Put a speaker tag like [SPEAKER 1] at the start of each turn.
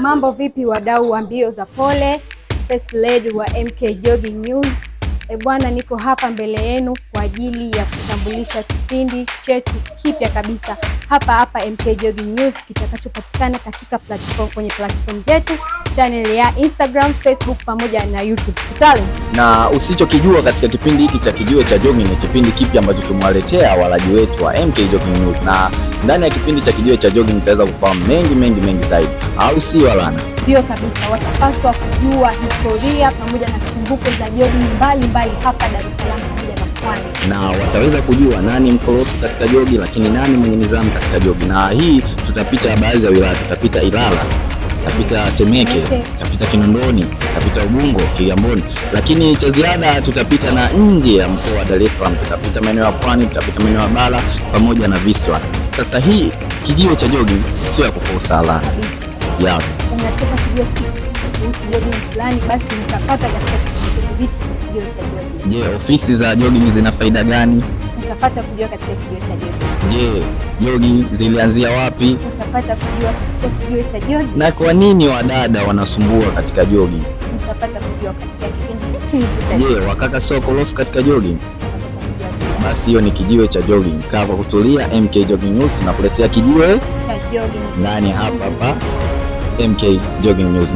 [SPEAKER 1] Mambo vipi wadau wa mbio za pole, first lady wa MK Jogging News. Bwana, niko hapa mbele yenu kwa ajili ya kutambulisha kipindi chetu kipya kabisa hapa MK Jogging News kitakachopatikana katika kwenye platform zetu, channel ya Instagram, Facebook pamoja na YouTube. Kitale.
[SPEAKER 2] Na usichokijua katika kipindi hiki cha Kijiwe cha Jogging ni kipindi kipya ambacho tumewaletea walaji wetu wa MK Jogging News, na ndani ya kipindi cha Kijiwe cha Jogging utaweza kufahamu mengi zaidi, au si walana?
[SPEAKER 1] Ndio kabisa, watapaswa kujua historia pamoja na chimbuko za jogging mbalimbali hapa Dar es Salaam pamoja na Pwani,
[SPEAKER 2] na wataweza kujua nani mkorofi katika jogging, lakini nani mwenye nidhamu katika jogging. Na hii tutapita baadhi ya wilaya, tutapita Ilala, tutapita Temeke, tutapita Kinondoni, tutapita Ubungo, Kigamboni, lakini cha ziada tutapita na nje ya mkoa wa Dar es Salaam, tutapita maeneo ya Pwani, tutapita maeneo ya Bara pamoja na visiwa. Sasa hii Kijiwe cha Jogging sio ya kukosa alama. Yes.
[SPEAKER 1] Unataka kujua kuhusu jogging fulani, basi mtapata katika kipindi Kijiwe cha Jogging.
[SPEAKER 2] Je, ofisi za jogging zina faida gani?
[SPEAKER 1] Utapata kujua katika Kijiwe cha Jogging.
[SPEAKER 2] Je, jogging zilianzia wapi?
[SPEAKER 1] Utapata kujua katika Kijiwe cha Jogging.
[SPEAKER 2] Na kwa nini wadada wanasumbua katika jogging?
[SPEAKER 1] Utapata kujua katika kipindi hichi cha
[SPEAKER 2] jogging. Je, wakaka sio korofi katika jogging? Basi hiyo ni Kijiwe cha Jogging. Kaa kwa kutulia, MK Jogging News tunakuletea Kijiwe
[SPEAKER 1] cha Jogging
[SPEAKER 2] ndani hapa MK Jogging News.